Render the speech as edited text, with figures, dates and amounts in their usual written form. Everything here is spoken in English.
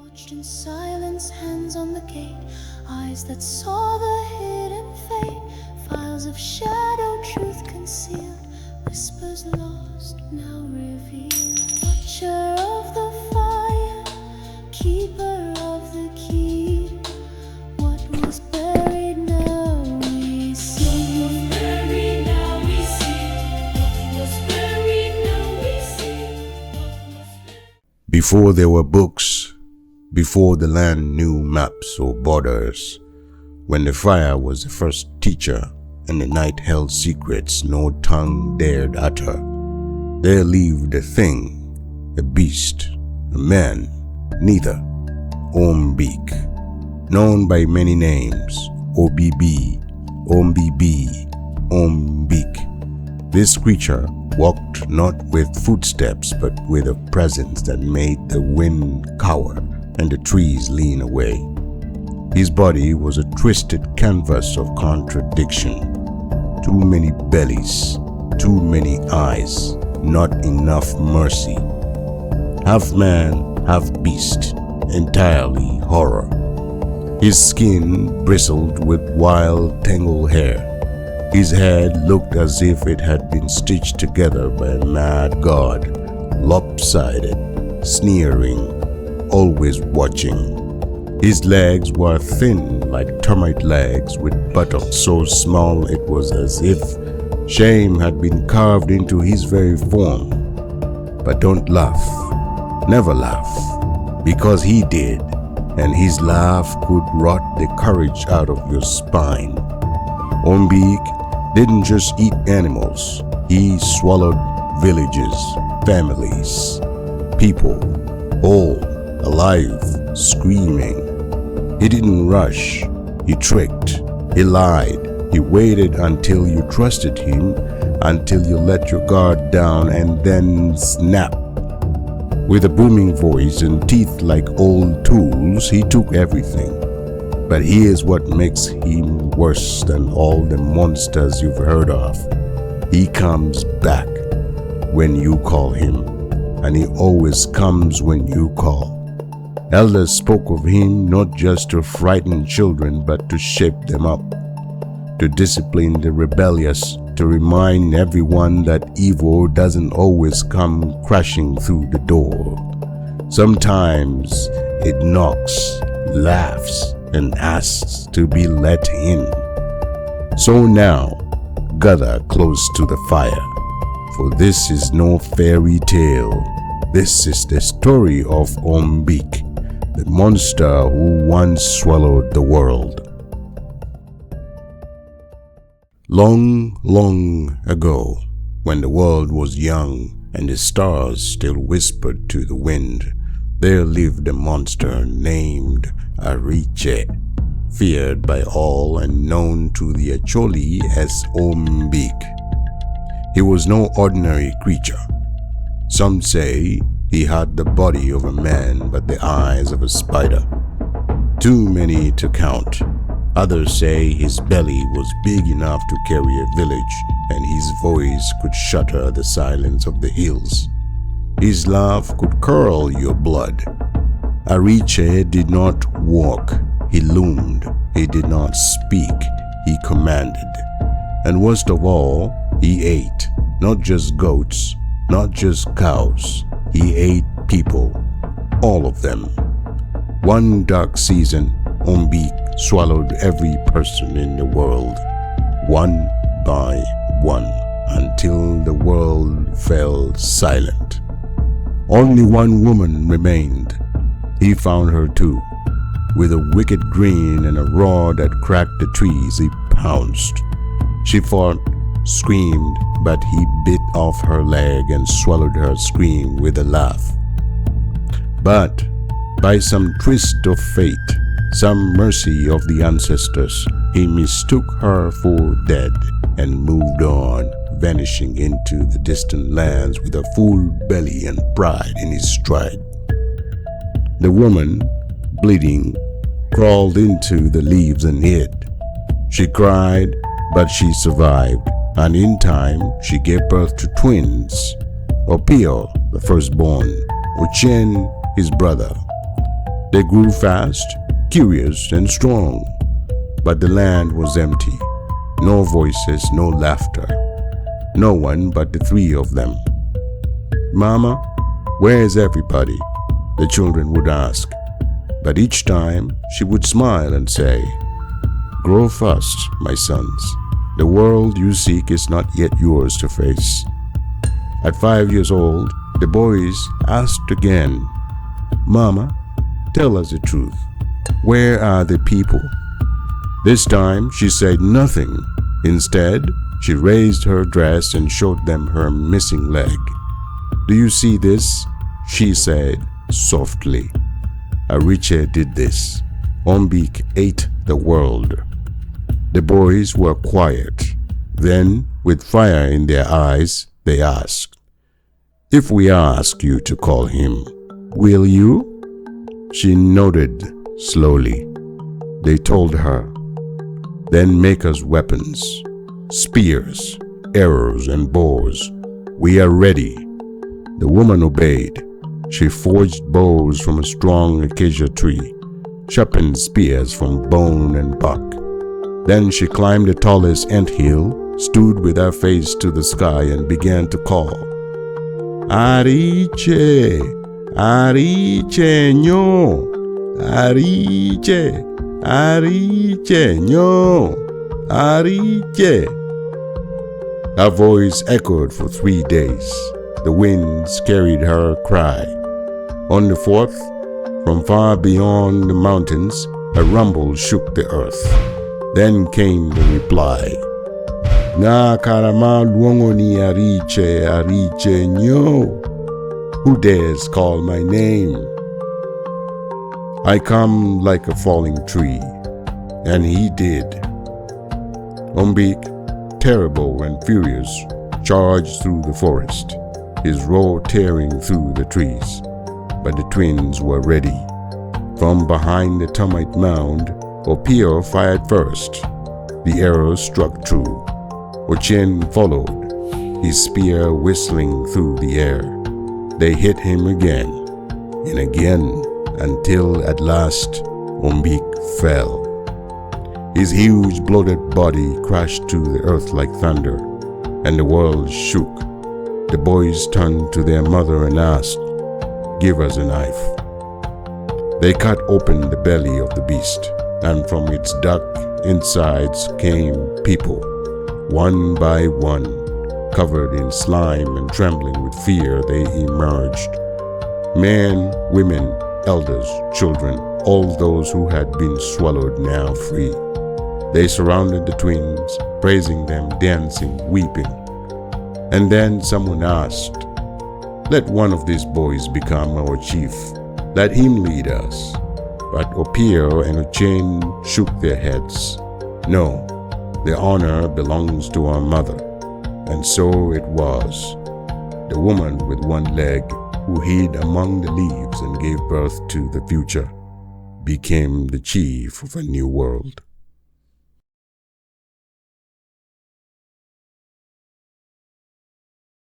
watched in silence, hands on the gate, eyes that saw the hidden fate, files of shadow, truth concealed, whispers lost, now revealed. Watcher of the fire, keeper of the key, what was buried now we see. What was buried now we see. What was buried now we see. Before there were books, before the land knew maps or borders, when the fire was the first teacher and the night held secrets no tongue dared utter, there lived a thing, a beast, a man, neither, Ombik, known by many names, Obibi, Ombibi, Ombik. This creature walked not with footsteps but with a presence that made the wind cower and the trees lean away. His body was a twisted canvas of contradiction. Too many bellies, too many eyes, not enough mercy. Half man, half beast, entirely horror. His skin bristled with wild tangled hair. His head looked as if it had been stitched together by a mad god, lopsided, sneering, always watching. His legs were thin like termite legs with buttocks so small it was as if shame had been carved into his very form. But don't laugh, never laugh, because he did, and his laugh could rot the courage out of your spine. Ombik didn't just eat animals, he swallowed villages, families, people, all alive, screaming. He didn't rush, he tricked, he lied, he waited until you trusted him, until you let your guard down and then snap. With a booming voice and teeth like old tools, he took everything. But here's what makes him worse than all the monsters you've heard of. He comes back when you call him, and he always comes when you call. Elders spoke of him not just to frighten children, but to shape them up, to discipline the rebellious, to remind everyone that evil doesn't always come crashing through the door. Sometimes it knocks, laughs, and asks to be let in. So now, gather close to the fire, for this is no fairy tale. This is the story of Ombik, the monster who once swallowed the world. Long, long ago, when the world was young and the stars still whispered to the wind, there lived a monster named Ariche, feared by all and known to the Acholi as Ombik. He was no ordinary creature. Some say he had the body of a man but the eyes of a spider. Too many to count. Others say his belly was big enough to carry a village and his voice could shatter the silence of the hills. His laugh could curl your blood. Ariche did not walk, he loomed. He did not speak, he commanded. And worst of all, he ate, not just goats, not just cows. He ate people, all of them. One dark season, Ombik swallowed every person in the world, one by one, until the world fell silent. Only one woman remained. He found her too. With a wicked grin and a roar that cracked the trees, he pounced. She fought, screamed, but he bit off her leg and swallowed her scream with a laugh. But by some twist of fate, some mercy of the ancestors, he mistook her for dead and moved on, vanishing into the distant lands with a full belly and pride in his stride. The woman, bleeding, crawled into the leaves and hid. She cried, but she survived, and in time she gave birth to twins. Opio, the firstborn, Ochen, his brother. They grew fast, curious, and strong. But the land was empty. No voices, no laughter. No one but the three of them. "Mama, where is everybody?" the children would ask. But each time she would smile and say, "Grow fast, my sons. The world you seek is not yet yours to face." At 5 years old, the boys asked again, "Mama, tell us the truth. Where are the people?" This time she said nothing. Instead, she raised her dress and showed them her missing leg. "Do you see this?" she said softly. Ariche did this. Ombik ate the world. The boys were quiet. Then, with fire in their eyes, they asked, "If we ask you to call him, will you?" She nodded slowly. They told her, "Then make us weapons, spears, arrows, and bows. We are ready." The woman obeyed. She forged bows from a strong acacia tree, sharpened spears from bone and bark. Then she climbed the tallest anthill, stood with her face to the sky, and began to call, "Ariche, Ariche, no, Ariche, Ariche, no, Ariche." Her voice echoed for 3 days. The winds carried her cry. On the 4th, from far beyond the mountains, a rumble shook the earth. Then came the reply, "Na karama luongo ni Ariche, Ariche nyo. Who dares call my name?" "I come like a falling tree," and he did. Ombik, terrible and furious, charged through the forest, his roar tearing through the trees. But the twins were ready. From behind the termite mound, Opio fired first. The arrows struck true. Ochen followed, his spear whistling through the air. They hit him again and again until at last Ombik fell. His huge bloated body crashed to the earth like thunder, and the world shook. The boys turned to their mother and asked, "Give us a knife." They cut open the belly of the beast, and from its dark insides came people, one by one. Covered in slime and trembling with fear, they emerged. Men, women, elders, children, all those who had been swallowed now free. They surrounded the twins, praising them, dancing, weeping. And then someone asked, "Let one of these boys become our chief. Let him lead us." But Opio and Ochen shook their heads. "No, the honor belongs to our mother." And so it was. The woman with one leg, who hid among the leaves and gave birth to the future, became the chief of a new world.